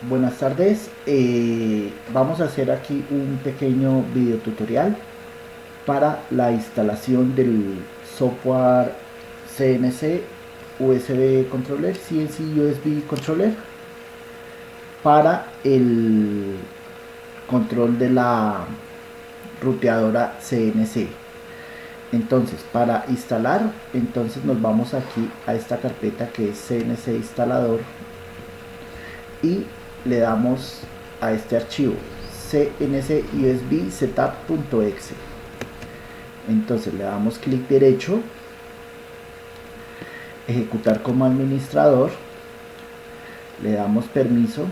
Buenas tardes, vamos a hacer aquí un pequeño video tutorial para la instalación del software CNC USB Controller, CNC USB Controller para el control de la ruteadora CNC. Entonces, para instalar, nos vamos aquí a esta carpeta que es CNC instalador y le damos a este archivo cnc usb setup.exe. Entonces le damos clic derecho, ejecutar como administrador, le damos permiso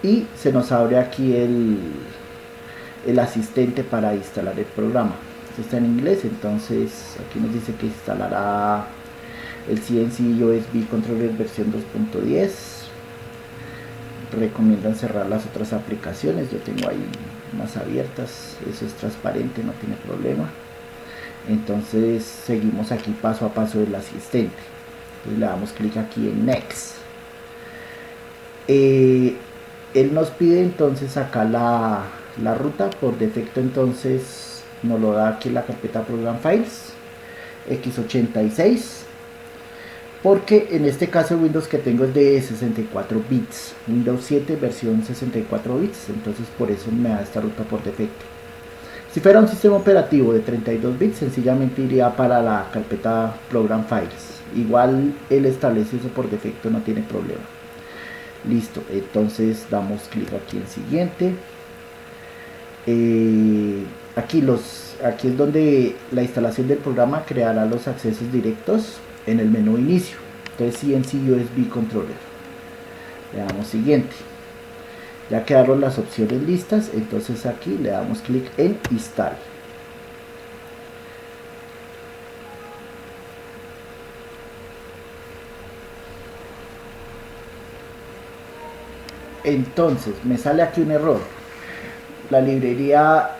y se nos abre aquí el asistente para instalar el programa. Esto está en inglés, entonces aquí nos dice que instalará el CNC USB Controller versión 2.10. recomiendan cerrar las otras aplicaciones, yo tengo ahí más abiertas, eso es transparente, no tiene problema. Entonces seguimos aquí paso a paso del asistente. Entonces le damos clic aquí en Next. Él nos pide entonces acá la ruta, por defecto entonces nos lo da aquí en la carpeta Program Files x86, porque en este caso Windows que tengo es de 64 bits, Windows 7 versión 64 bits, entonces por eso me da esta ruta por defecto. Si fuera un sistema operativo de 32 bits, sencillamente iría para la carpeta Program Files. Igual él establece eso por defecto, no tiene problema. Listo, entonces damos clic aquí en siguiente. Aquí es donde la instalación del programa creará los accesos directos en el menú inicio. Entonces CNC USB Controller, le damos siguiente. Ya quedaron las opciones listas, entonces aquí le damos clic en Install. Entonces me sale aquí un error. La librería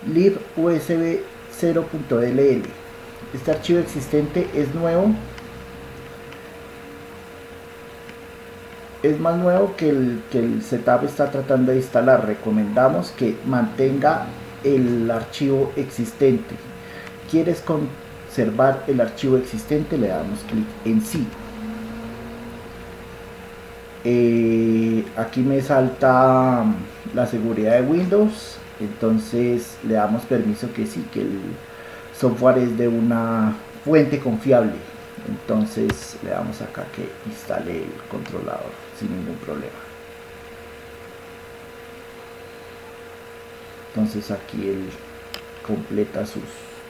libusb 0.ll, este archivo existente es nuevo, es más nuevo que el setup está tratando de instalar. Recomendamos que mantenga el archivo existente. ¿Quieres conservar el archivo existente? Le damos clic en sí. Aquí me salta la seguridad de Windows, entonces le damos permiso que sí, que el software es de una fuente confiable. Entonces le damos acá que instale el controlador sin ningún problema. Entonces aquí él completa sus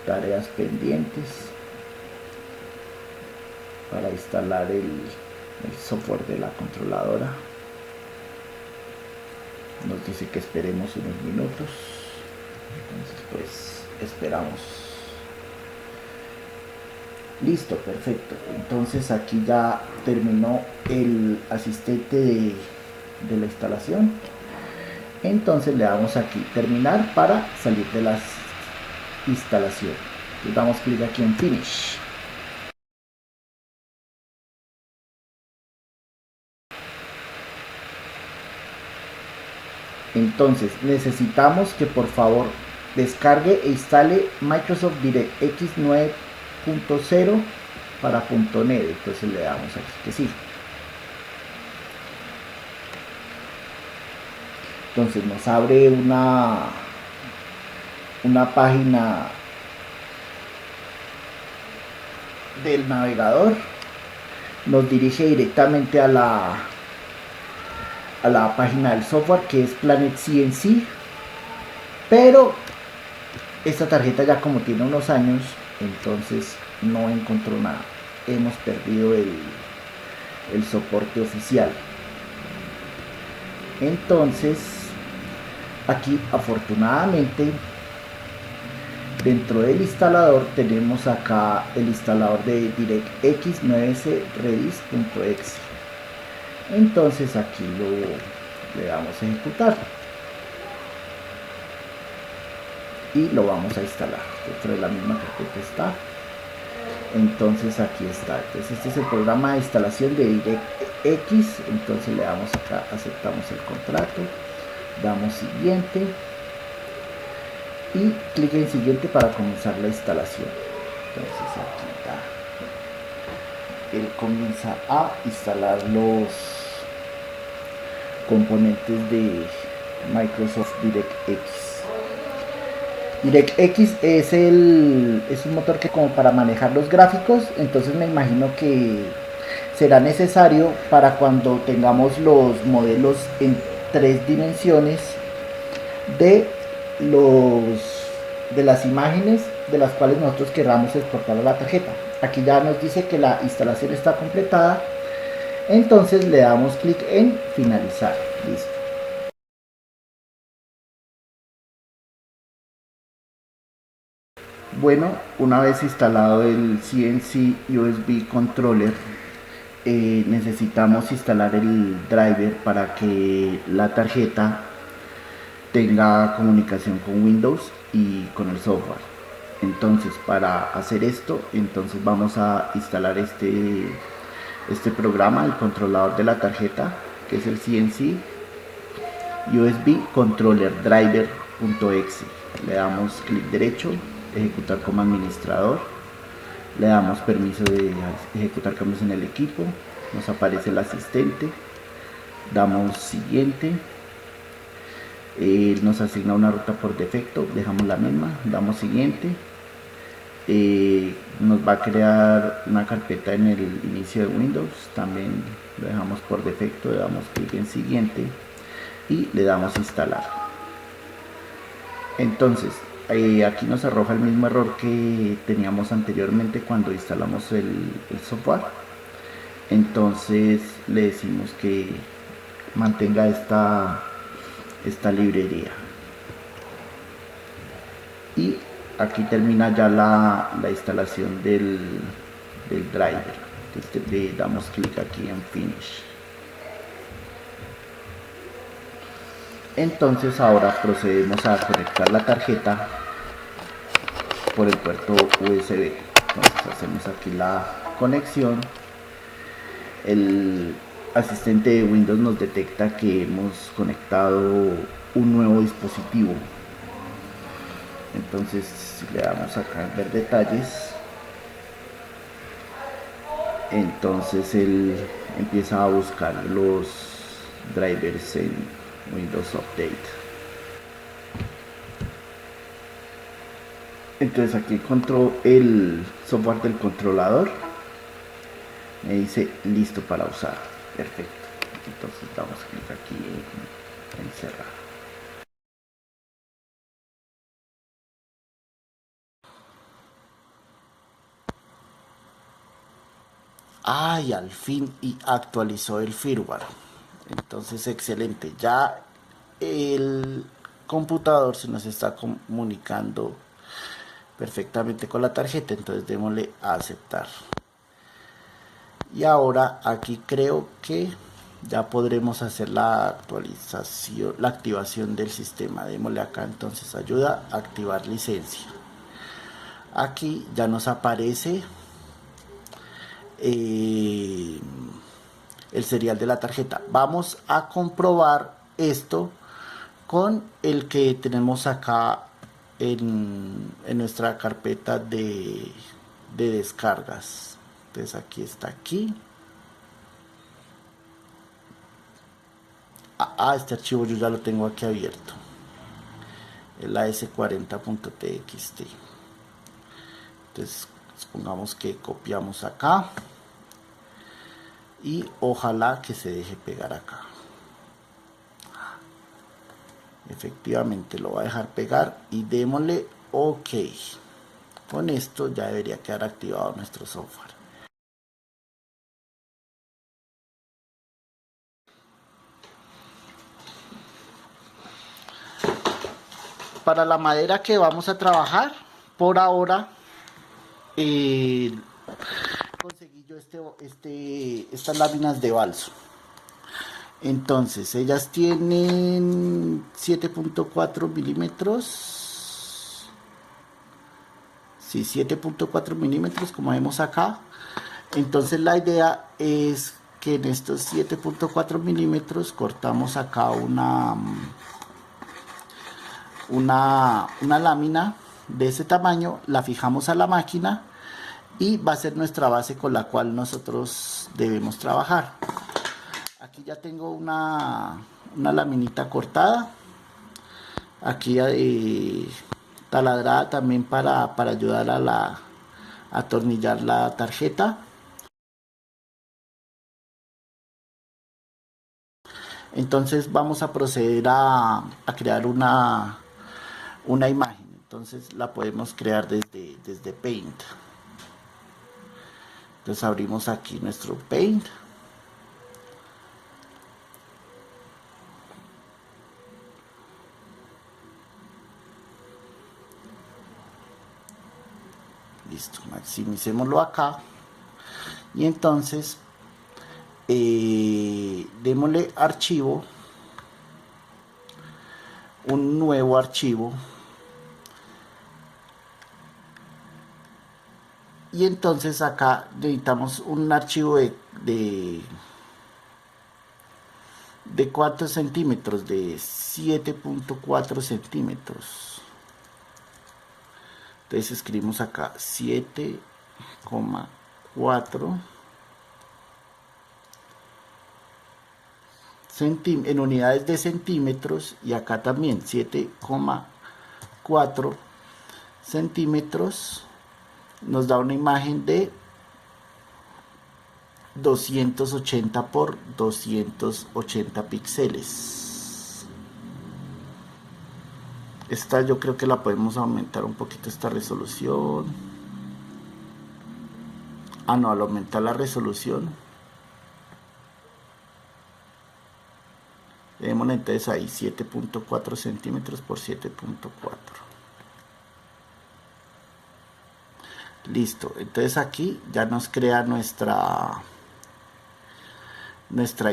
tareas pendientes para instalar el software de la controladora. Nos dice que esperemos unos minutos, entonces pues esperamos. Listo, perfecto. Entonces aquí ya terminó el asistente de la instalación. Entonces le damos aquí terminar para salir de la instalación. Le damos clic aquí en Finish. Entonces necesitamos que por favor descargue e instale Microsoft DirectX 9.0 para .NET. Entonces le damos aquí que sí. Entonces nos abre una página del navegador, nos dirige directamente a la página del software que es Planet CNC, pero esta tarjeta ya como tiene unos años, entonces no encontró nada, hemos perdido el soporte oficial. Entonces aquí afortunadamente dentro del instalador tenemos acá el instalador de DirectX 9S Redis.exe. Entonces aquí le damos a ejecutar y lo vamos a instalar dentro de la misma carpeta está. Entonces aquí está. Entonces este es el programa de instalación de X, entonces le damos acá, aceptamos el contrato, damos siguiente y clic en siguiente para comenzar la instalación. Entonces aquí ya él comienza a instalar los componentes de Microsoft DirectX. DirectX es un motor que como para manejar los gráficos, entonces me imagino que será necesario para cuando tengamos los modelos en 3 dimensiones de las imágenes de las cuales nosotros queramos exportar a la tarjeta. Aquí ya nos dice que la instalación está completada, entonces le damos clic en finalizar. Listo. Bueno, una vez instalado el CNC USB controller, necesitamos instalar el driver para que la tarjeta tenga comunicación con Windows y con el software. Entonces, para hacer esto, entonces vamos a instalar este programa, el controlador de la tarjeta, que es el CNC USB Controller Driver.exe. Le damos clic derecho, ejecutar como administrador, le damos permiso de ejecutar cambios en el equipo, nos aparece el asistente, damos siguiente, nos asigna una ruta por defecto, dejamos la misma, damos siguiente, nos va a crear una carpeta en el inicio de Windows, también lo dejamos por defecto, le damos clic en siguiente y le damos instalar. Entonces aquí nos arroja el mismo error que teníamos anteriormente cuando instalamos el software. Entonces le decimos que mantenga esta librería y aquí termina ya la instalación del driver. Entonces le damos clic aquí en finish. Entonces ahora procedemos a conectar la tarjeta por el puerto USB. Entonces hacemos aquí la conexión. El asistente de Windows nos detecta que hemos conectado un nuevo dispositivo. Entonces si le damos acá en ver detalles, entonces él empieza a buscar los drivers en Windows Update. Entonces aquí encontró el software del controlador, me dice listo para usar. Perfecto. Entonces damos clic aquí en cerrar. Y al fin y actualizó el firmware. Entonces excelente, ya el computador se nos está comunicando perfectamente con la tarjeta, entonces démosle a aceptar. Y ahora aquí creo que ya podremos hacer la actualización, la activación del sistema. Démosle acá entonces ayuda a activar licencia. Aquí ya nos aparece el serial de la tarjeta. Vamos a comprobar esto con el que tenemos acá en nuestra carpeta de descargas. Entonces aquí está aquí. Este archivo yo ya lo tengo aquí abierto, el as40.txt. Entonces supongamos que copiamos acá y ojalá que se deje pegar acá. Efectivamente lo va a dejar pegar y démosle OK. Con esto ya debería quedar activado nuestro software. Para la madera que vamos a trabajar, por ahora conseguí yo estas láminas de balso. Entonces ellas tienen 7.4 milímetros. Sí, 7.4 milímetros como vemos acá. Entonces la idea es que en estos 7.4 milímetros cortamos acá una lámina de ese tamaño, la fijamos a la máquina y va a ser nuestra base con la cual nosotros debemos trabajar. Aquí ya tengo una laminita cortada, aquí taladrada también para ayudar a atornillar la tarjeta. Entonces vamos a proceder a crear una imagen. Entonces la podemos crear desde Paint. Entonces abrimos aquí nuestro Paint. Listo, maximicémoslo acá. Y entonces démosle archivo, un nuevo archivo. Y entonces acá necesitamos un archivo de cuántos centímetros, de 7.4 centímetros. Entonces escribimos acá 7,4 en unidades de centímetros, y acá también 7,4 centímetros nos da una imagen de 280 por 280 píxeles. Esta yo creo que la podemos aumentar un poquito, esta resolución. No, al aumentar la resolución, démosle entonces ahí 7.4 centímetros por 7.4. Listo, entonces aquí ya nos crea nuestra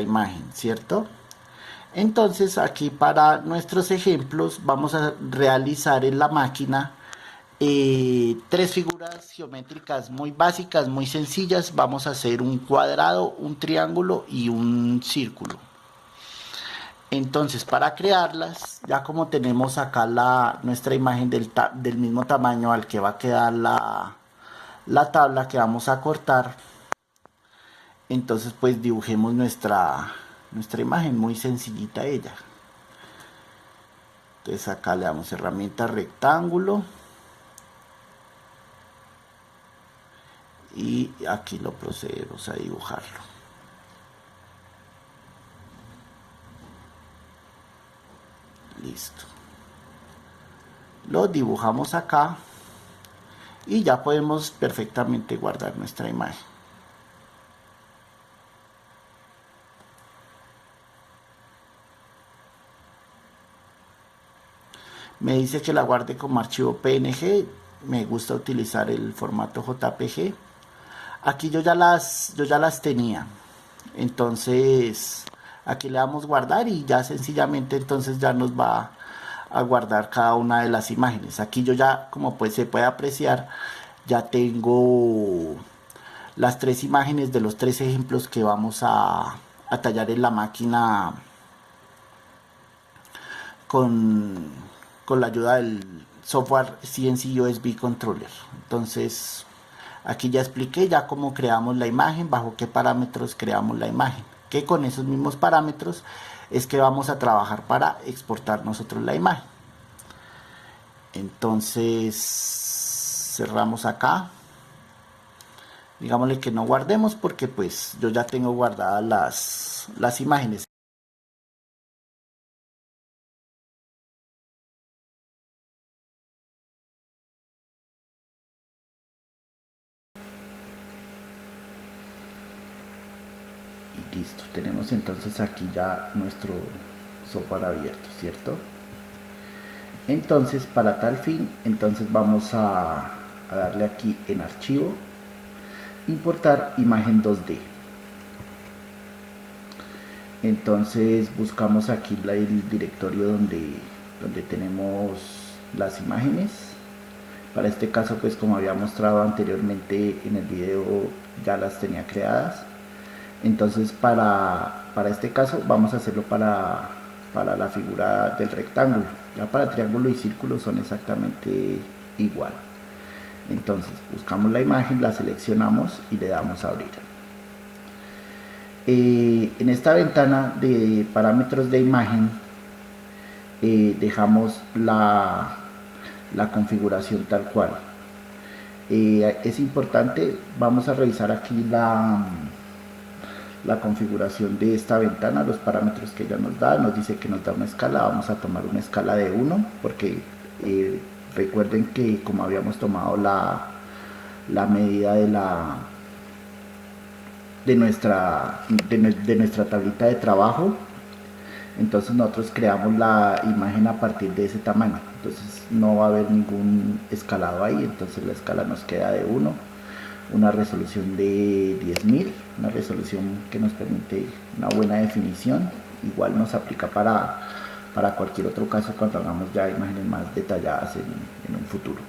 imagen, ¿cierto? Entonces aquí para nuestros ejemplos vamos a realizar en la máquina 3 figuras geométricas muy básicas, muy sencillas. Vamos a hacer un cuadrado, un triángulo y un círculo. Entonces para crearlas, ya como tenemos acá nuestra imagen del mismo tamaño al que va a quedar la tabla que vamos a cortar, entonces pues dibujemos nuestra imagen, muy sencillita ella. Entonces acá le damos herramienta rectángulo y aquí lo procedemos a dibujarlo. Listo, lo dibujamos acá y ya podemos perfectamente guardar nuestra imagen. Me dice que la guarde como archivo PNG. Me gusta utilizar el formato JPG. Aquí yo ya las tenía. Entonces aquí le damos guardar y ya sencillamente entonces ya nos va a guardar cada una de las imágenes. Aquí yo ya, como pues se puede apreciar, ya tengo las 3 imágenes de los 3 ejemplos que vamos a tallar en la máquina con la ayuda del software CNC USB Controller. Entonces aquí ya expliqué ya cómo creamos la imagen, bajo qué parámetros creamos la imagen, que con esos mismos parámetros es que vamos a trabajar para exportar nosotros la imagen. Entonces cerramos acá, digámosle que no guardemos porque pues yo ya tengo guardadas las imágenes. Y listo, tenemos entonces aquí ya nuestro software abierto, ¿cierto? Entonces para tal fin, entonces vamos a darle aquí en archivo, importar imagen 2D. Entonces buscamos aquí el directorio donde tenemos las imágenes. Para este caso, pues como había mostrado anteriormente en el video, ya las tenía creadas. Entonces para este caso vamos a hacerlo para la figura del rectángulo. Ya para triángulo y círculo son exactamente igual. Entonces buscamos la imagen, la seleccionamos y le damos a abrir. En esta ventana de parámetros de imagen dejamos la configuración tal cual. Es importante, vamos a revisar aquí la configuración de esta ventana, los parámetros que ella nos da. Nos dice que nos da una escala, vamos a tomar una escala de 1 porque recuerden que como habíamos tomado la medida de nuestra tablita de trabajo, entonces nosotros creamos la imagen a partir de ese tamaño, entonces no va a haber ningún escalado ahí. Entonces la escala nos queda de 1, una resolución de 10.000, una resolución que nos permite una buena definición. Igual nos aplica para cualquier otro caso cuando hagamos ya imágenes más detalladas en un futuro.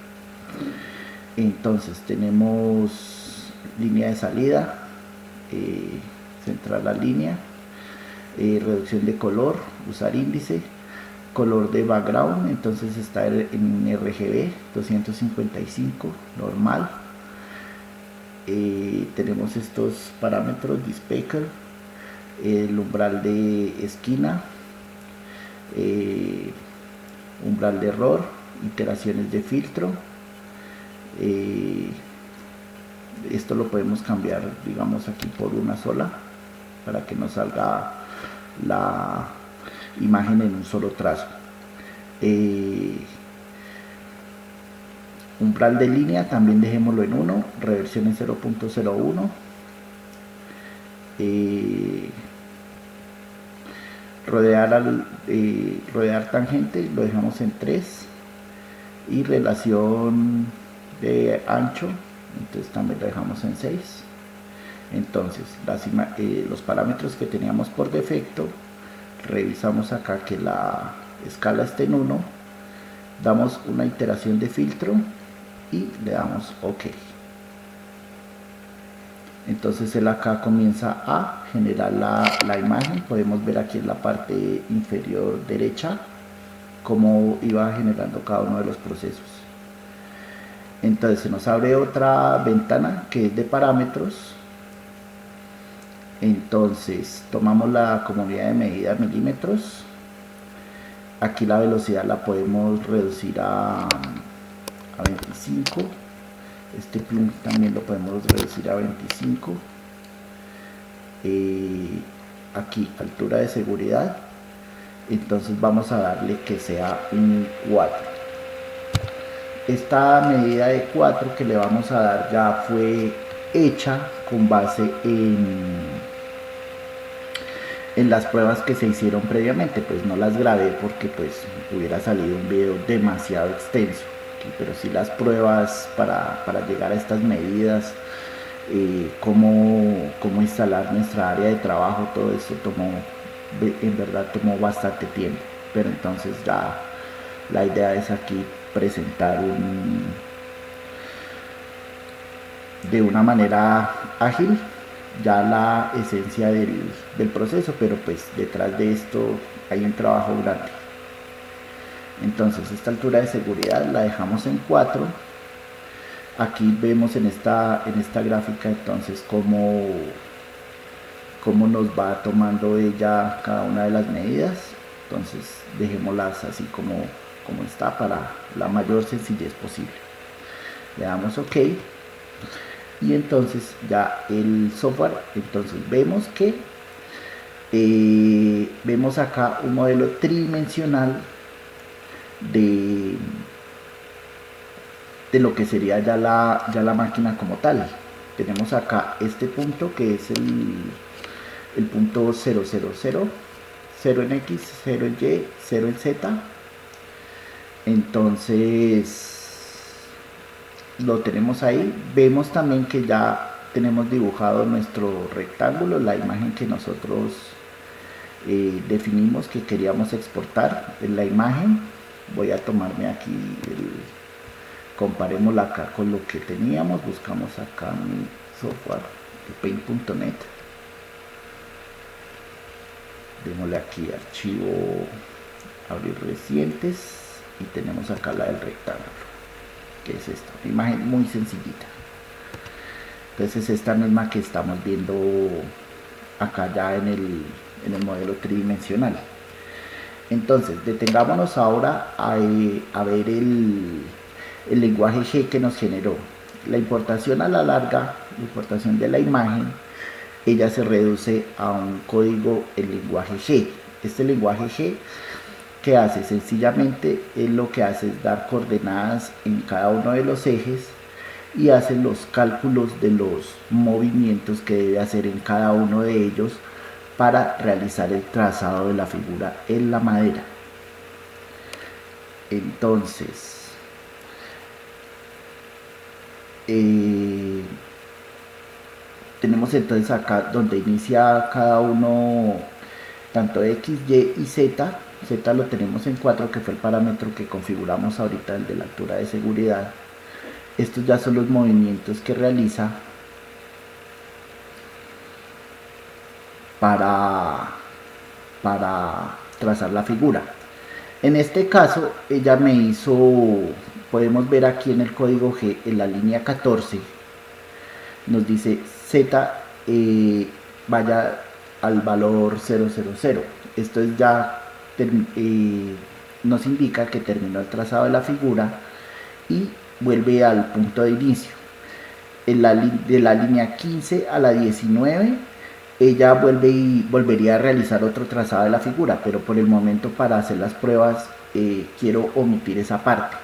Entonces tenemos línea de salida, centrar la línea, reducción de color, usar índice, color de background, entonces está en RGB 255 normal. Tenemos estos parámetros: dispecker, el umbral de esquina, umbral de error, iteraciones de filtro. Esto lo podemos cambiar, digamos, aquí por una sola para que nos salga la imagen en un solo trazo. Umbral de línea también dejémoslo en 1, reversión en 0.01. Rodear tangente lo dejamos en 3 y relación de ancho, entonces también lo dejamos en 6. Entonces los parámetros que teníamos por defecto, revisamos acá que la escala esté en 1, damos una iteración de filtro y le damos OK. Entonces él acá comienza a generar la imagen. Podemos ver aquí en la parte inferior derecha cómo iba generando cada uno de los procesos. Entonces se nos abre otra ventana que es de parámetros. Entonces tomamos la comunidad de medida milímetros. Aquí la velocidad la podemos reducir a 25. Este plum también lo podemos reducir a 25. Aquí altura de seguridad, entonces vamos a darle que sea un 4. Esta medida de 4 que le vamos a dar ya fue hecha con base en las pruebas que se hicieron previamente. Pues no las grabé porque pues hubiera salido un video demasiado extenso, pero sí las pruebas para llegar a estas medidas, cómo instalar nuestra área de trabajo, todo esto en verdad tomó bastante tiempo. Pero entonces ya la idea es aquí presentar de una manera ágil ya la esencia del proceso, pero pues detrás de esto hay un trabajo grande. Entonces esta altura de seguridad la dejamos en 4. Aquí vemos en esta gráfica entonces cómo nos va tomando ella cada una de las medidas. Entonces dejémoslas así como está para la mayor sencillez posible. Le damos OK y entonces ya el software, entonces vemos que vemos acá un modelo tridimensional de lo que sería ya la máquina como tal. Tenemos acá este punto que es el punto 000, 0 en X, 0 en Y, 0 en Z. Entonces lo tenemos ahí. Vemos también que ya tenemos dibujado nuestro rectángulo, la imagen que nosotros definimos que queríamos exportar en la imagen. Voy a tomarme aquí comparémosla acá con lo que teníamos. Buscamos acá mi software de paint.net. Démosle aquí archivo, abrir recientes, y tenemos acá la del rectángulo, que es esta, una imagen muy sencillita. Entonces es esta misma que estamos viendo acá ya en el modelo tridimensional. Entonces detengámonos ahora a ver el lenguaje G que nos generó. La importación a la larga, la importación de la imagen, ella se reduce a un código en lenguaje G. Este lenguaje G, ¿qué hace? Sencillamente lo que hace es dar coordenadas en cada uno de los ejes y hace los cálculos de los movimientos que debe hacer en cada uno de ellos para realizar el trazado de la figura en la madera. Entonces, tenemos entonces acá donde inicia cada uno, tanto X, Y y Z. Z lo tenemos en 4, que fue el parámetro que configuramos ahorita, el de la altura de seguridad. Estos ya son los movimientos que realiza para trazar la figura. En este caso ella me hizo, podemos ver aquí en el código G, en la línea 14, nos dice Z vaya al valor 000. Esto es ya nos indica que terminó el trazado de la figura y vuelve al punto de inicio. De la línea 15 a la 19 ella volvería a realizar otro trazado de la figura, pero por el momento, para hacer las pruebas, quiero omitir esa parte.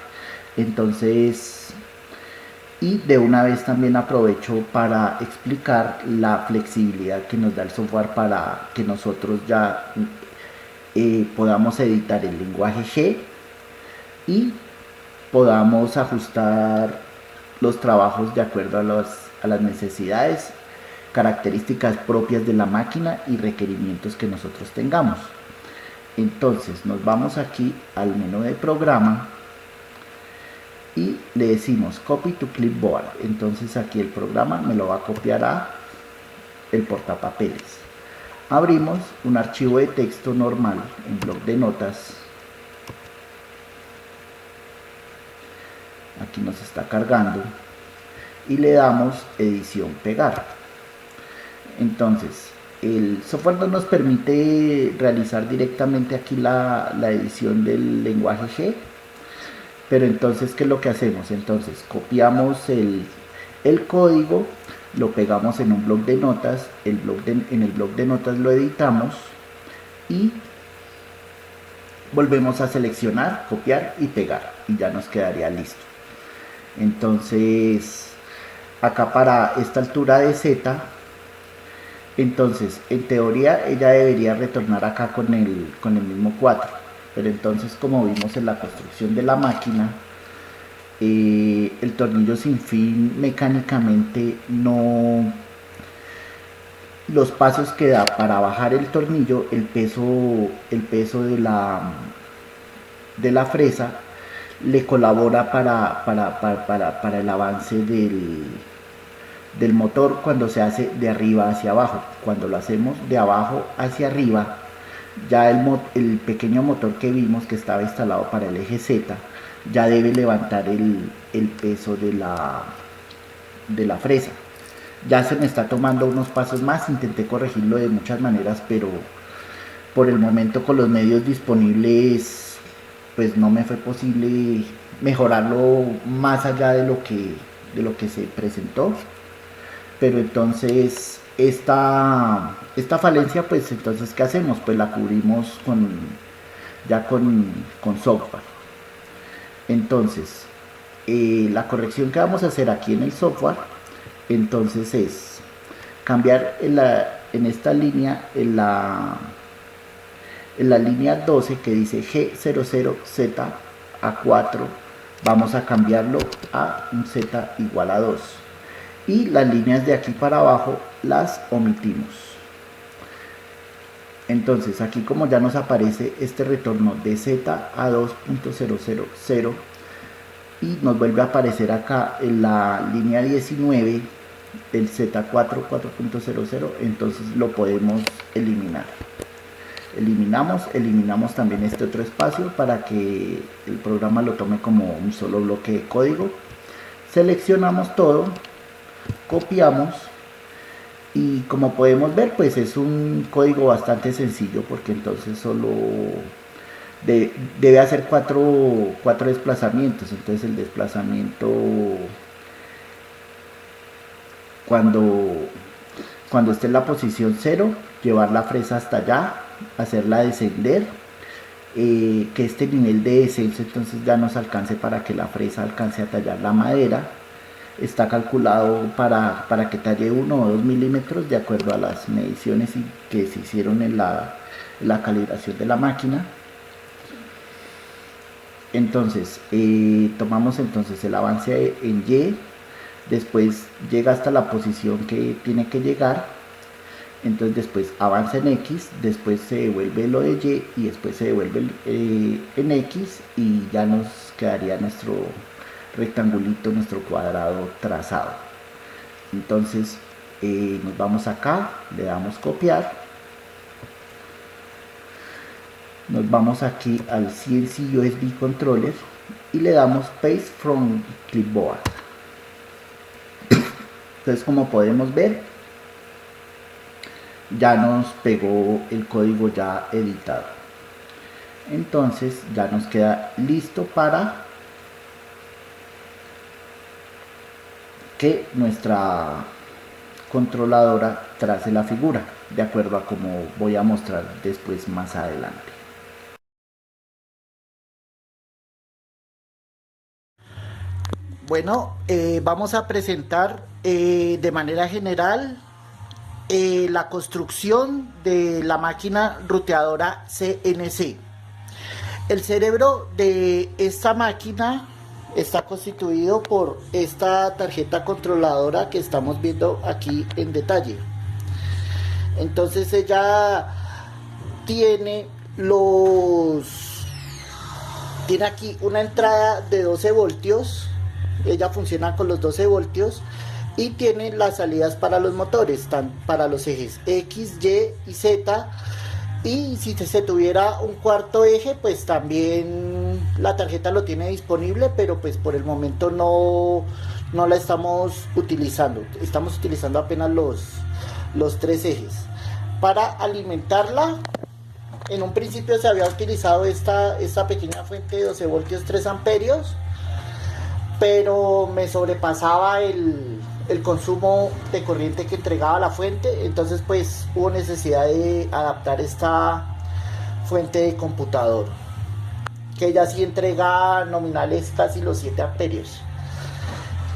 Entonces, y de una vez también aprovecho para explicar la flexibilidad que nos da el software para que nosotros ya podamos editar el lenguaje G y podamos ajustar los trabajos de acuerdo a las necesidades, características propias de la máquina y requerimientos que nosotros tengamos. Entonces nos vamos aquí al menú de programa y le decimos copy to clipboard. Entonces aquí el programa me lo va a copiar a el portapapeles. Abrimos un archivo de texto normal en bloc de notas. Aquí nos está cargando y le damos edición pegar. Entonces el software no nos permite realizar directamente aquí la edición del lenguaje G, pero entonces ¿qué es lo que hacemos? Entonces copiamos el código, lo pegamos en un bloc de notas, en el bloc de notas lo editamos y volvemos a seleccionar, copiar y pegar, y ya nos quedaría listo. Entonces acá para esta altura de Z, entonces en teoría ella debería retornar acá con el mismo 4, pero entonces, como vimos en la construcción de la máquina, el tornillo sin fin mecánicamente no, los pasos que da para bajar el tornillo, el peso de la fresa le colabora para el avance del motor cuando se hace de arriba hacia abajo. Cuando lo hacemos de abajo hacia arriba, ya el pequeño motor que vimos que estaba instalado para el eje Z ya debe levantar el peso de la fresa. Ya se me está tomando unos pasos más, intenté corregirlo de muchas maneras, pero por el momento, con los medios disponibles, pues no me fue posible mejorarlo más allá de lo que se presentó. Pero entonces esta falencia, pues entonces ¿qué hacemos? Pues la cubrimos con software. Entonces la corrección que vamos a hacer aquí en el software, entonces, es cambiar en esta línea, en la línea 12 que dice G00Z a 4, vamos a cambiarlo a un Z igual a 2. Y las líneas de aquí para abajo las omitimos. Entonces aquí, como ya nos aparece este retorno de Z a 2.000 y nos vuelve a aparecer acá en la línea 19 el Z4 4.00, entonces lo podemos eliminar. eliminamos también este otro espacio para que el programa lo tome como un solo bloque de código. Seleccionamos todo, copiamos y como podemos ver, pues es un código bastante sencillo, porque entonces solo debe hacer cuatro desplazamientos. Entonces el desplazamiento, cuando esté en la posición 0, llevar la fresa hasta allá, hacerla descender, que este nivel de descenso entonces ya nos alcance para que la fresa alcance a tallar la madera. Está calculado para que talle 1 o 2 milímetros de acuerdo a las mediciones que se hicieron en la calibración de la máquina. Entonces tomamos entonces el avance en Y, después llega hasta la posición que tiene que llegar, entonces después avanza en X, después se devuelve lo de Y y después se devuelve en X, y ya nos quedaría nuestro rectangulito, nuestro cuadrado trazado. Entonces nos vamos acá, le damos copiar, nos vamos aquí al CNC USB Controller y le damos Paste from Clipboard. Entonces, como podemos ver, ya nos pegó el código ya editado. Entonces ya nos queda listo para que nuestra controladora trace la figura, de acuerdo a como voy a mostrar después más adelante. Bueno, vamos a presentar de manera general la construcción de la máquina ruteadora CNC. El cerebro de esta máquina está constituido por esta tarjeta controladora que estamos viendo aquí en detalle. Entonces ella tiene aquí una entrada de 12 voltios. Ella funciona con los 12 voltios y tiene las salidas para los motores, para los ejes X, Y y Z. Y si se tuviera un cuarto eje, pues también la tarjeta lo tiene disponible, pero pues por el momento no la estamos utilizando. Estamos utilizando apenas los 3 ejes. Para alimentarla, en un principio se había utilizado esta pequeña fuente de 12 voltios 3 amperios, pero me sobrepasaba el consumo de corriente que entregaba la fuente. Entonces pues hubo necesidad de adaptar esta fuente de computador, que ya sí entrega nominales casi los 7 amperios.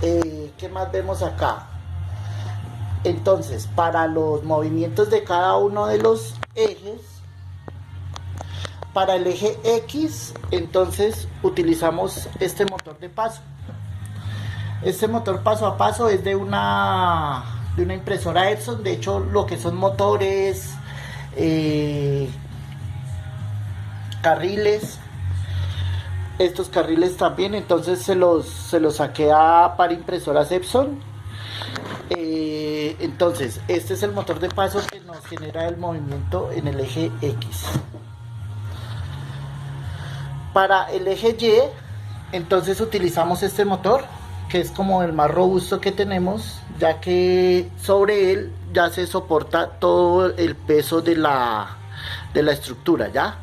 ¿Qué más vemos acá? Entonces, para los movimientos de cada uno de los ejes, para el eje X, entonces utilizamos este motor de paso. Este motor paso a paso es de una impresora Epson. De hecho, lo que son motores, carriles, estos carriles también, entonces se los saqué para impresoras Epson. Entonces, este es el motor de paso que nos genera el movimiento en el eje X. Para el eje Y, entonces utilizamos este motor, que es como el más robusto que tenemos, ya que sobre él ya se soporta todo el peso de la estructura, ¿ya?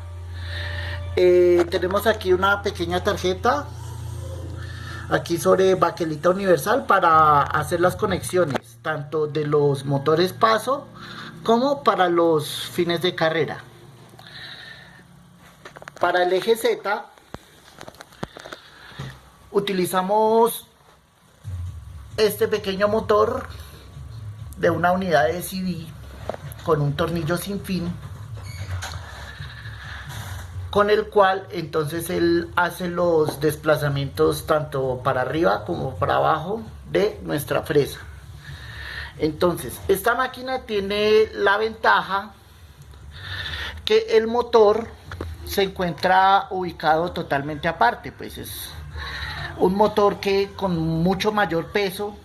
Tenemos aquí una pequeña tarjeta, aquí sobre baquelita universal, para hacer las conexiones, tanto de los motores paso, como para los fines de carrera. Para el eje Z, utilizamos este pequeño motor de una unidad de CD con un tornillo sin fin, con el cual entonces él hace los desplazamientos tanto para arriba como para abajo de nuestra fresa. Entonces, esta máquina tiene la ventaja que el motor se encuentra ubicado totalmente aparte, pues es un motor que con mucho mayor peso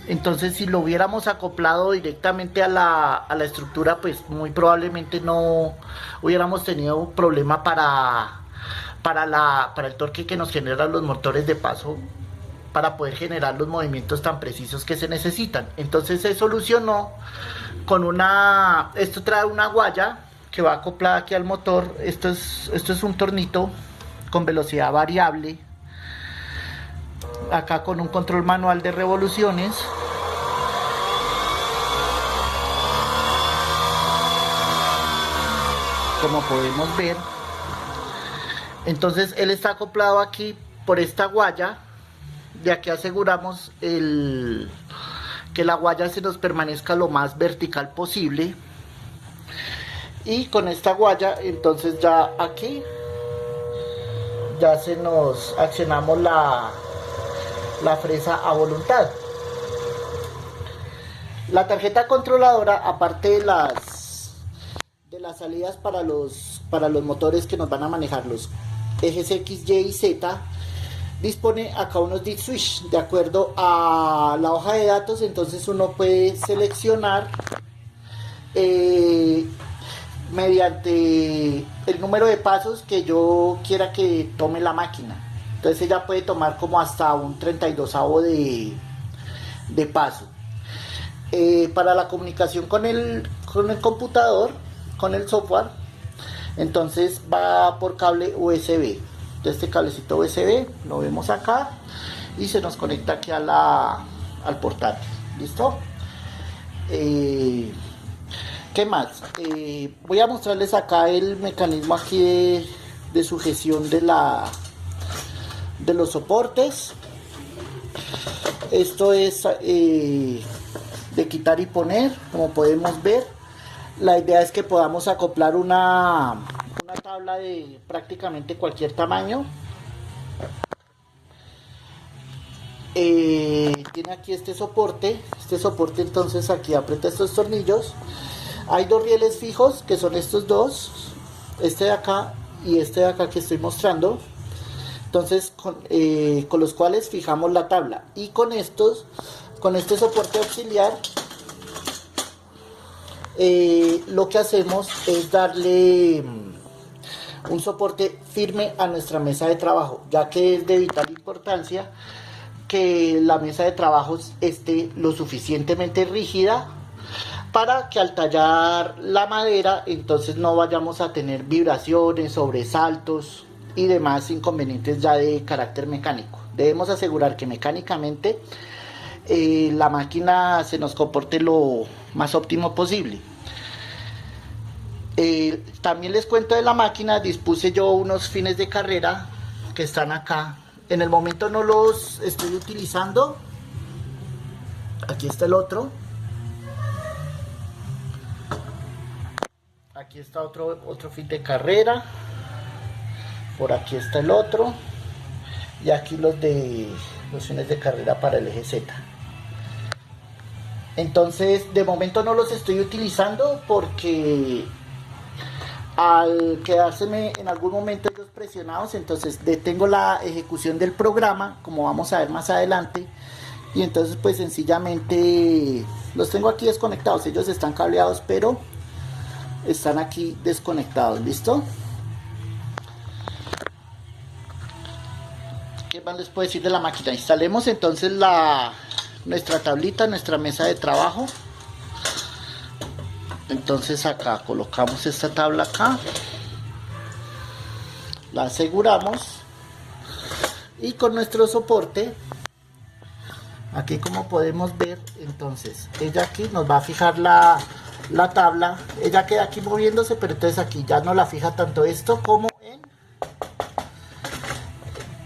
Entonces si lo hubiéramos acoplado directamente a la estructura, pues muy probablemente no hubiéramos tenido un problema para el torque que nos generan los motores de paso, para poder generar los movimientos tan precisos que se necesitan. Entonces se solucionó con esto trae una guaya que va acoplada aquí al motor. Esto es un tornito con velocidad variable, acá con un control manual de revoluciones. Como podemos ver, entonces él está acoplado aquí por esta guaya. De aquí aseguramos que la guaya se nos permanezca lo más vertical posible, y con esta guaya entonces ya aquí ya se nos accionamos la fresa a voluntad. La tarjeta controladora, aparte de las salidas para los motores que nos van a manejar los ejes X, Y y Z, dispone acá unos DIT switch de acuerdo a la hoja de datos. Entonces uno puede seleccionar mediante el número de pasos que yo quiera que tome la máquina. Entonces ella puede tomar como hasta un 32avo de paso. Para la comunicación con el computador, con el software, entonces va por cable USB. Este cablecito USB lo vemos acá y se nos conecta aquí al portátil. ¿Listo? ¿Qué más? Voy a mostrarles acá el mecanismo aquí de sujeción de los soportes. Esto es de quitar y poner, como podemos ver. La idea es que podamos acoplar una tabla de prácticamente cualquier tamaño. Tiene aquí este soporte. Entonces aquí aprieta estos tornillos. Hay dos rieles fijos, que son estos dos, este de acá y este de acá que estoy mostrando. Entonces con los cuales fijamos la tabla, y con este soporte auxiliar lo que hacemos es darle un soporte firme a nuestra mesa de trabajo, ya que es de vital importancia que la mesa de trabajo esté lo suficientemente rígida para que al tallar la madera entonces no vayamos a tener vibraciones, sobresaltos y demás inconvenientes ya de carácter mecánico. Debemos asegurar que mecánicamente la máquina se nos comporte lo más óptimo posible. También les cuento de la máquina. Dispuse yo unos fines de carrera que están acá. En el momento no los estoy utilizando. Aquí está el otro. Aquí está otro fin de carrera. Por aquí está el otro. Y aquí los fines de carrera para el eje Z. Entonces de momento no los estoy utilizando porque al quedárseme en algún momento ellos presionados, entonces detengo la ejecución del programa, como vamos a ver más adelante, y entonces pues sencillamente los tengo aquí desconectados. Ellos están cableados pero están aquí desconectados. ¿Listo? ¿Qué más les puedo decir de la máquina? Instalemos entonces nuestra tablita, nuestra mesa de trabajo. Entonces acá colocamos esta tabla acá, la aseguramos, y con nuestro soporte aquí, como podemos ver, entonces ella aquí nos va a fijar la tabla. Ella queda aquí moviéndose, pero entonces aquí ya no la fija tanto esto como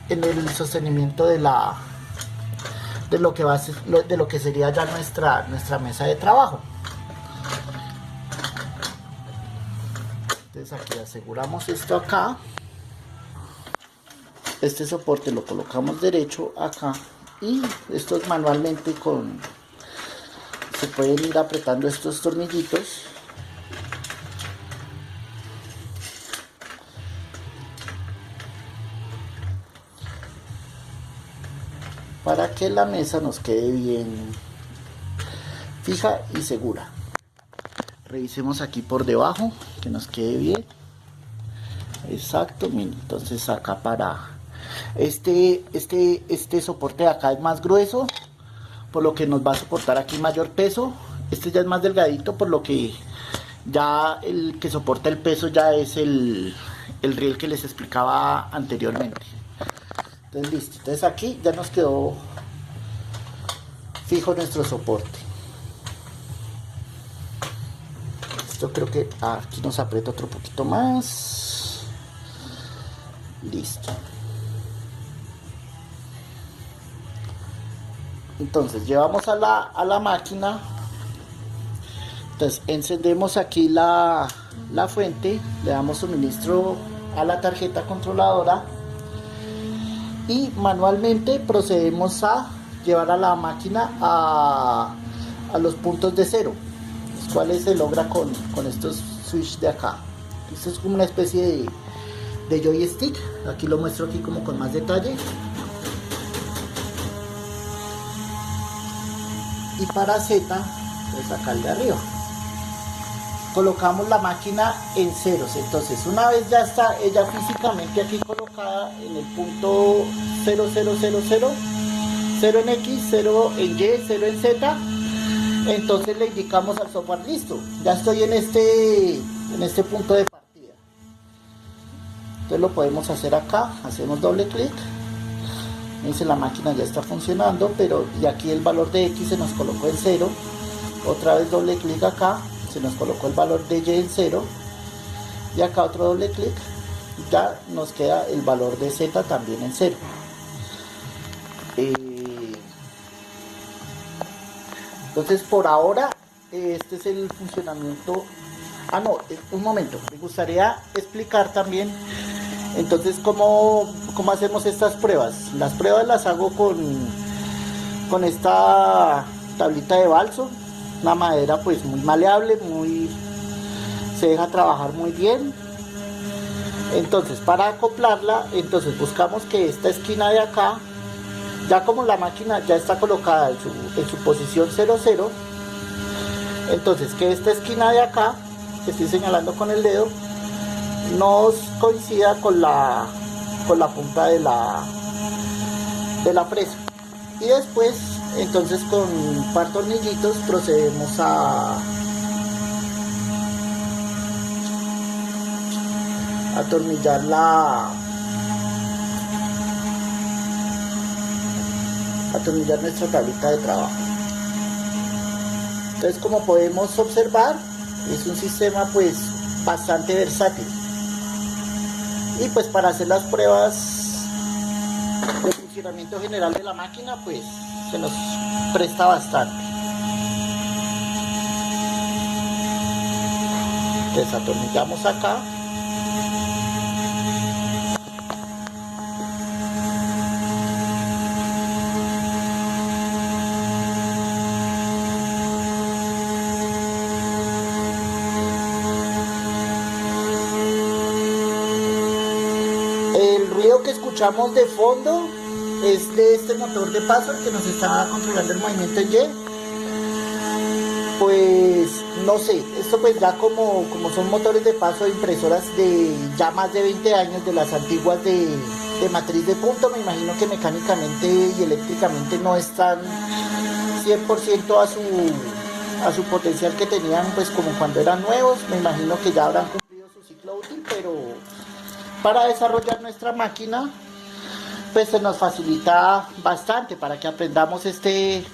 en el sostenimiento de lo que sería ya nuestra mesa de trabajo. Entonces aquí aseguramos esto acá, este soporte lo colocamos derecho acá, y esto manualmente se pueden ir apretando estos tornillitos para que la mesa nos quede bien fija y segura. Revisemos aquí por debajo que nos quede bien. Exacto, miren, entonces acá para este soporte de acá es más grueso, por lo que nos va a soportar aquí mayor peso. Este ya es más delgadito, por lo que ya el que soporta el peso ya es el riel que les explicaba anteriormente. Entonces listo, entonces aquí ya nos quedó fijo nuestro soporte. Esto creo que aquí nos aprieta otro poquito más. Listo. Entonces llevamos a la máquina. Entonces encendemos aquí la fuente, le damos suministro a la tarjeta controladora y manualmente procedemos a llevar a la máquina a los puntos de cero, los cuales se logra con estos switch de acá. Esto es como una especie de joystick, aquí lo muestro aquí como con más detalle. Y para Z, pues acá el de arriba, colocamos la máquina en ceros. Entonces una vez ya está ella físicamente aquí colocada en el punto 0000, 0 en X, 0 en Y, 0 en Z, entonces le indicamos al software: listo, ya estoy en este punto de partida. Entonces lo podemos hacer acá, hacemos doble clic, dice la máquina ya está funcionando, pero y aquí el valor de X se nos colocó en 0, otra vez doble clic acá, se nos colocó el valor de Y en 0, y acá otro doble clic, ya nos queda el valor de Z también en 0. Entonces por ahora este es el funcionamiento. No, un momento, me gustaría explicar también entonces cómo hacemos estas pruebas. Las pruebas las hago con esta tablita de balso, una madera pues muy maleable, se deja trabajar muy bien. Entonces para acoplarla, entonces buscamos que esta esquina de acá, ya como la máquina ya está colocada en su posición 00, entonces que esta esquina de acá, que estoy señalando con el dedo, nos coincida con la punta de la fresa. Y después, entonces con un par de tornillitos procedemos a atornillar nuestra tablita de trabajo. Entonces, como podemos observar, es un sistema pues bastante versátil, y pues para hacer las pruebas de funcionamiento general de la máquina pues se nos presta bastante. Entonces atornillamos acá. El ruido que escuchamos de fondo es de este motor de paso, el que nos está controlando el movimiento en Y. Pues no sé, esto pues ya como son motores de paso de impresoras de ya más de 20 años, de las antiguas de matriz de punto, me imagino que mecánicamente y eléctricamente no están 100% a su potencial que tenían pues como cuando eran nuevos. Me imagino que ya habrán cumplido su ciclo útil, pero para desarrollar nuestra máquina pues se nos facilita bastante para que aprendamos este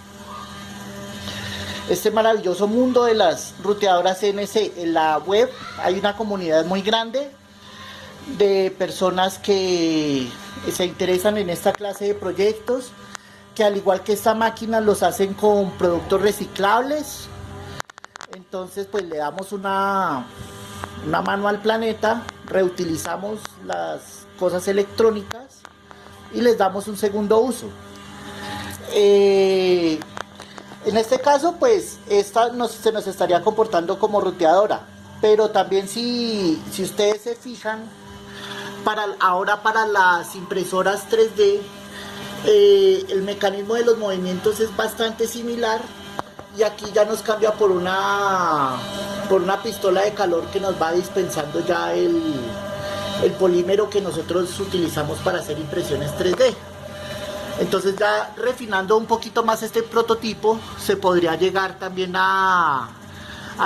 maravilloso mundo de las ruteadoras CNC. En la web hay una comunidad muy grande de personas que se interesan en esta clase de proyectos, que al igual que esta máquina los hacen con productos reciclables. Entonces pues le damos una mano al planeta, reutilizamos las cosas electrónicas y les damos un segundo uso. En este caso pues esta se nos estaría comportando como ruteadora, pero también si ustedes se fijan, ahora para las impresoras 3D el mecanismo de los movimientos es bastante similar, y aquí ya nos cambia por una pistola de calor que nos va dispensando ya el polímero que nosotros utilizamos para hacer impresiones 3D. Entonces ya refinando un poquito más este prototipo, se podría llegar también a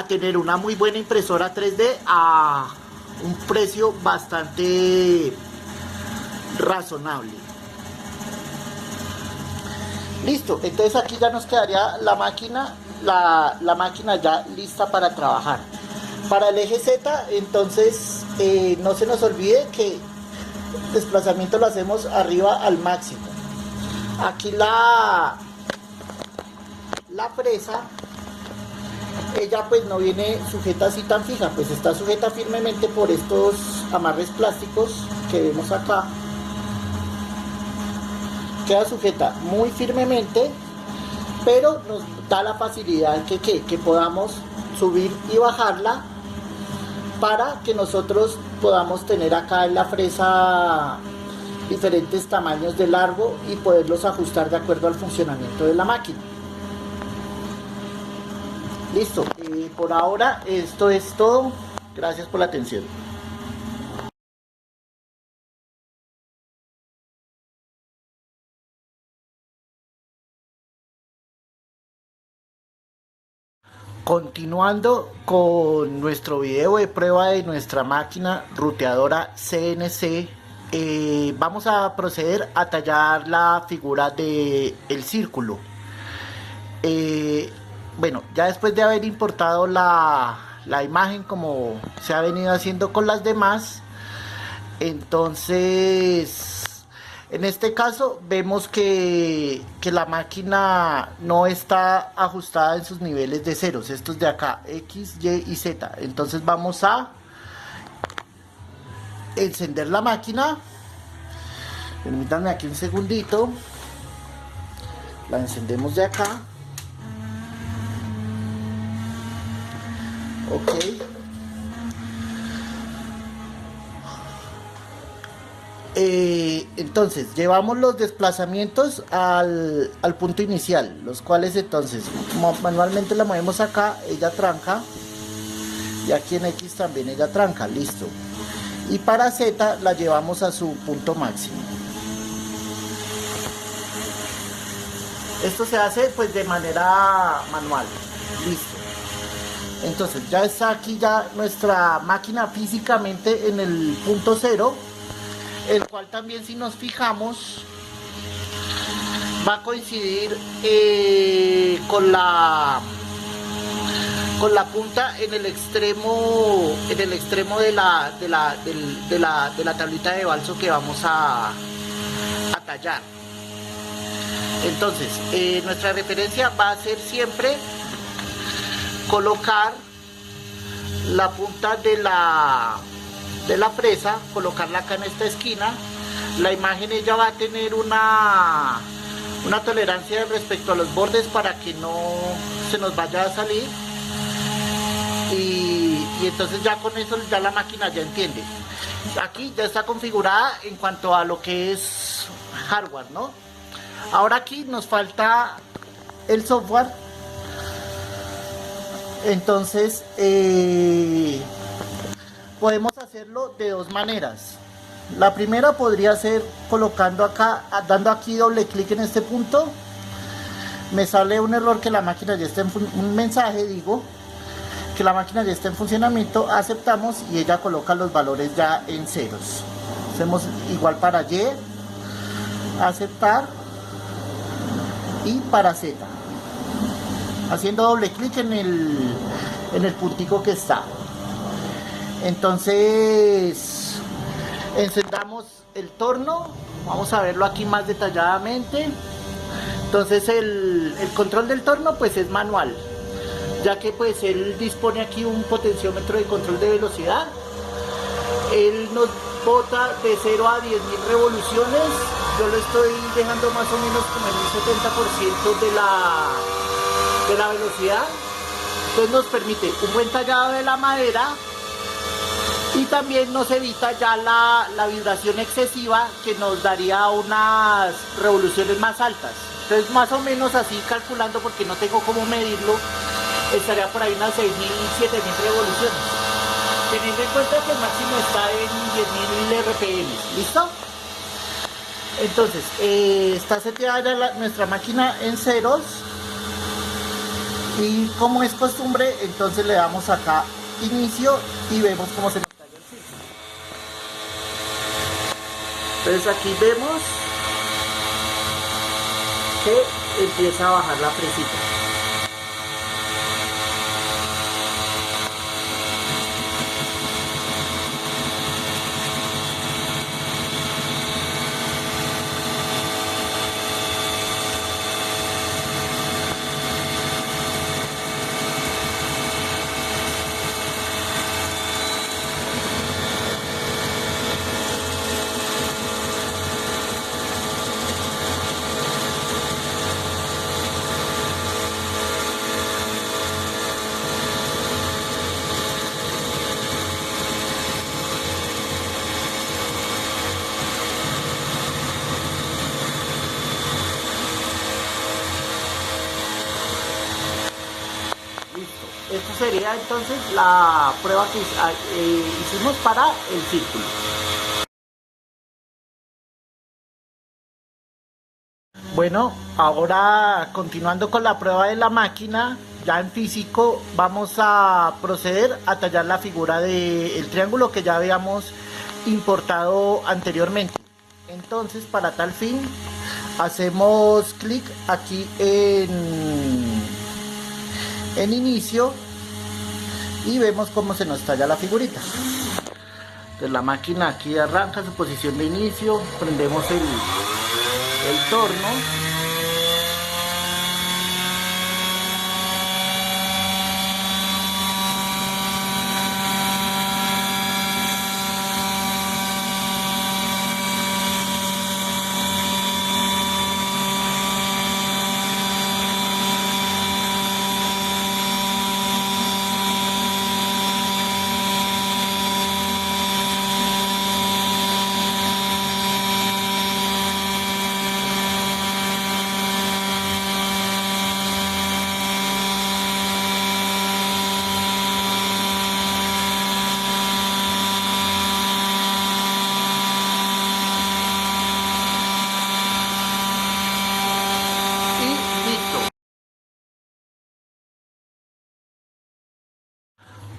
tener una muy buena impresora 3D a un precio bastante razonable. Listo, entonces aquí ya nos quedaría la máquina, la máquina ya lista para trabajar. Para el eje Z, entonces no se nos olvide que el desplazamiento lo hacemos arriba al máximo. Aquí la presa, ella pues no viene sujeta así tan fija, pues está sujeta firmemente por estos amarres plásticos que vemos acá. Queda sujeta muy firmemente, pero nos da la facilidad que podamos subir y bajarla para que nosotros podamos tener acá en la fresa diferentes tamaños de largo y poderlos ajustar de acuerdo al funcionamiento de la máquina. Listo, por ahora esto es todo. Gracias por la atención. Continuando con nuestro video de prueba de nuestra máquina ruteadora CNC, vamos a proceder a tallar la figura del círculo. Bueno, ya después de haber importado la imagen como se ha venido haciendo con las demás, entonces en este caso vemos que la máquina no está ajustada en sus niveles de ceros, estos de acá, X, Y y Z. Entonces vamos a encender la máquina. Permítanme aquí un segundito. La encendemos de acá. Ok. Entonces llevamos los desplazamientos al punto inicial, los cuales entonces manualmente la movemos acá, ella tranca, y aquí en X también ella tranca, listo. Y para Z la llevamos a su punto máximo. Esto se hace pues de manera manual, listo. Entonces ya está aquí ya nuestra máquina físicamente en el punto 0, el cual también, si nos fijamos, va a coincidir con la punta en el extremo de la tablita de balso que vamos a tallar. Entonces nuestra referencia va a ser siempre colocar la punta de la presa, colocarla acá en esta esquina. La imagen ella va a tener una tolerancia respecto a los bordes para que no se nos vaya a salir, y entonces ya con eso ya la máquina ya entiende. Aquí ya está configurada en cuanto a lo que es hardware, ¿no? Ahora aquí nos falta el software. Entonces podemos hacerlo de dos maneras. La primera podría ser colocando acá, dando aquí doble clic en este punto. Me sale un error que la máquina ya está en un mensaje, digo que la máquina ya está en funcionamiento. Aceptamos y ella coloca los valores ya en ceros. Hacemos igual para Y, aceptar, y para Z, haciendo doble clic en el puntico que está. Entonces encendamos el torno, vamos a verlo aquí más detalladamente. Entonces el control del torno pues es manual, ya que pues él dispone aquí un potenciómetro de control de velocidad. Él nos bota de 0 a 10.000 revoluciones. Yo lo estoy dejando más o menos como en un 70% de la velocidad. Entonces nos permite un buen tallado de la madera, y también nos evita ya la vibración excesiva que nos daría unas revoluciones más altas. Entonces más o menos así calculando, porque no tengo cómo medirlo, estaría por ahí unas 6.000, 7.000 revoluciones. Teniendo en cuenta que el máximo está en 10.000 RPM. ¿Listo? Entonces, está seteada nuestra máquina en ceros. Y como es costumbre, entonces le damos acá inicio y vemos cómo se nos talla el círculo. Entonces aquí vemos que empieza a bajar la fresita. Esta sería entonces la prueba que hicimos para el círculo. Bueno, ahora continuando con la prueba de la máquina, ya en físico vamos a proceder a tallar la figura del triángulo que ya habíamos importado anteriormente. Entonces, para tal fin, hacemos clic aquí en inicio y vemos cómo se nos talla la figurita. Entonces la máquina aquí arranca su posición de inicio, prendemos el torno.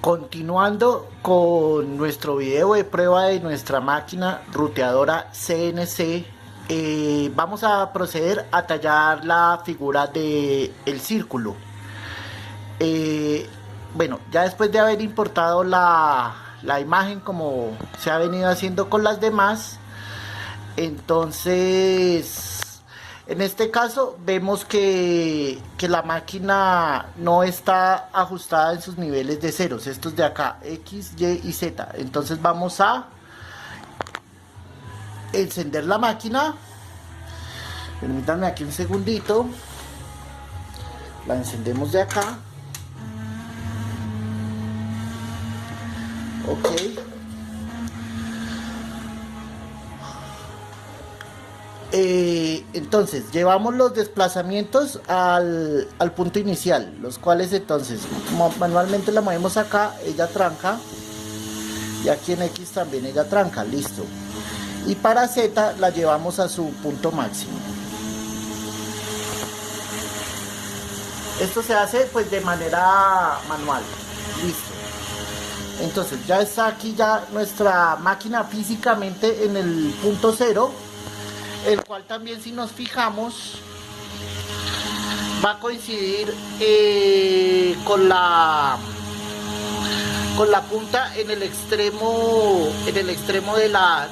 Continuando con nuestro video de prueba de nuestra máquina ruteadora CNC, vamos a proceder a tallar la figura del círculo. Bueno, ya después de haber importado la imagen como se ha venido haciendo con las demás, entonces en este caso vemos que la máquina no está ajustada en sus niveles de ceros, estos de acá, X, Y y Z. Entonces vamos a encender la máquina. Permítanme aquí un segundito. La encendemos de acá. Ok. Entonces llevamos los desplazamientos al punto inicial, los cuales entonces manualmente la movemos acá, ella tranca, y aquí en X también ella tranca, listo. Y para Z la llevamos a su punto máximo. Esto se hace pues de manera manual, listo. Entonces ya está aquí ya nuestra máquina físicamente en el punto cero, el cual también, si nos fijamos, va a coincidir con la punta en el extremo de la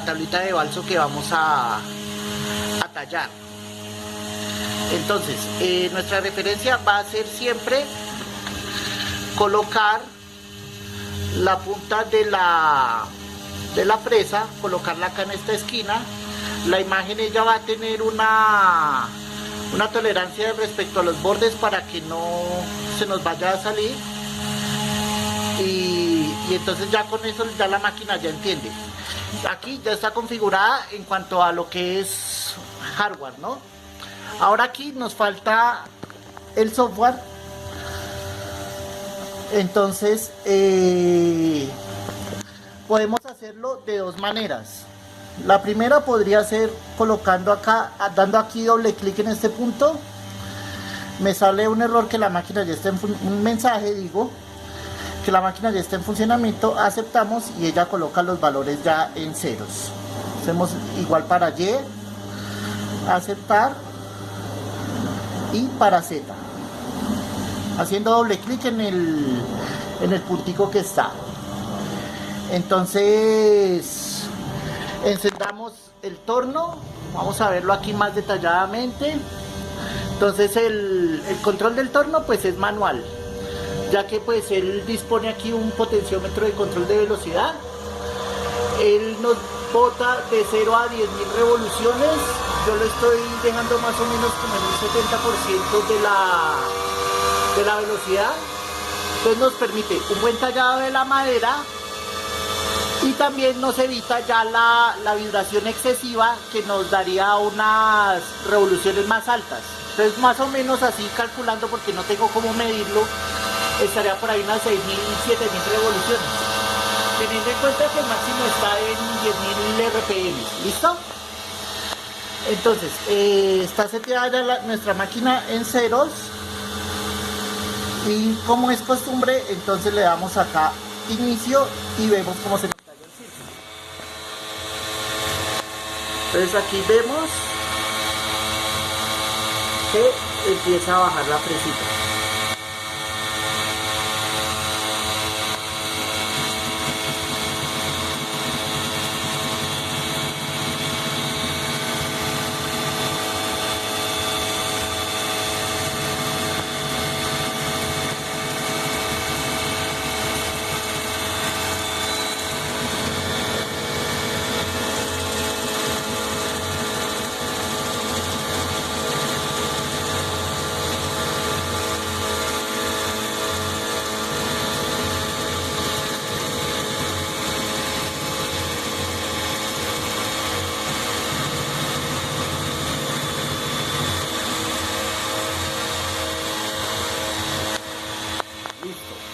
tablita de balso que vamos a tallar. Entonces nuestra referencia va a ser siempre colocar la punta de la presa, colocarla acá en esta esquina. La imagen ella va a tener una tolerancia respecto a los bordes para que no se nos vaya a salir, y entonces ya con eso ya la máquina ya entiende. aquí ya está configurada en cuanto a lo que es hardware, ¿no? Ahora aquí nos falta el software. Entonces podemos hacerlo de dos maneras. La primera podría ser colocando acá, dando aquí doble clic en este punto. Me sale un error que la máquina ya está en un mensaje, digo, que la máquina ya está en funcionamiento, aceptamos y ella coloca los valores ya en ceros. Hacemos igual para Y, aceptar, y para Z, haciendo doble clic en el puntico que está. Entonces encendamos el torno, vamos a verlo aquí más detalladamente. Entonces el control del torno pues es manual, ya que pues él dispone aquí un potenciómetro de control de velocidad. Él nos bota de 0 a 10.000 revoluciones. Yo lo estoy dejando más o menos como en un 70% de la velocidad. Entonces nos permite un buen tallado de la madera y también nos evita ya la vibración excesiva que nos daría unas revoluciones más altas. Entonces más o menos así calculando, porque no tengo cómo medirlo, estaría por ahí unas 6.000, 7.000 revoluciones, teniendo en cuenta que el máximo está en 10.000 RPM. ¿Listo? Entonces está seteada ya nuestra máquina en ceros, y como es costumbre, entonces le damos acá inicio y vemos cómo se nos talla el círculo. Entonces aquí vemos que empieza a bajar la fresita.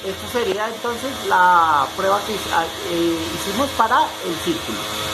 Esta sería entonces la prueba que hicimos para el círculo.